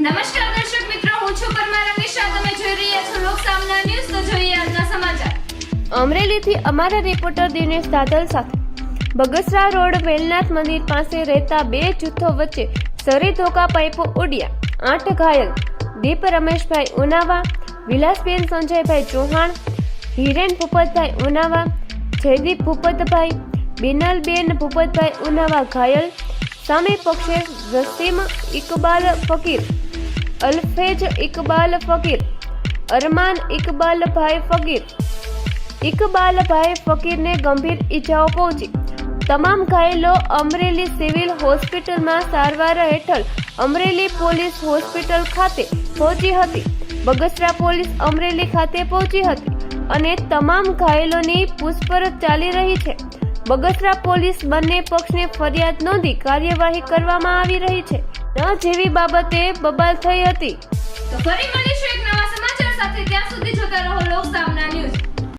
નમસ્કાર દર્શક મિત્રો, હું છું પરમાર અમીશા. તમે જોઈ રહ્યા છો લોક સામના ન્યૂઝ. તો જોઈએ આજના સમાચાર. અમરેલીથી અમારા રિપોર્ટર દિનેશ દાદલ સાથે બગસરા રોડ વેલનાથ મંદિર પાસે રહેતા બે જૂથો વચ્ચે સરી ધોકા પાઇપો ઉડ્યા, 8 ઘાયલ. દીપ રમેશભાઈ ઉનાવા, વિલાસબેન સંજયભાઈ ચૌહાણ, હિરેન ભૂપતભાઈ ઉનાવા, જયદીપ ભૂપતભાઈ, બિનલબેન ભૂપતભાઈ ઉનાવા ઘાયલ. સામે પક્ષે રસીમ ઇકબાલ ફકીર, અલ્ફેજ ઇકબાલ ફકીર, અરમાન ઇકબાલભાઈ ફકીર, ઇકબાલભાઈ ફકીરને ગંભીર ઈજાઓ પહોંચી. તમામ ઘાયલો અમરેલી સિવિલ હોસ્પિટલમાં સારવાર હેઠળ અમરેલી પોલીસ હોસ્પિટલ ખાતે પહોંચી હતી. બગસરા પોલીસ અમરેલી ખાતે પહોંચી હતી અને તમામ ઘાયલોની પૂછપરછ ચાલી રહી છે. બગસરા પોલીસ બંને પક્ષને ફરિયાદ નોંધી કાર્યવાહી કરવામાં આવી રહી છે. ન જેવી બાબતે બબાલ થઈ હતી. તો ફરી મળીશું એક નવા સમાચાર સાથે. ત્યાં સુધી જોતા રહો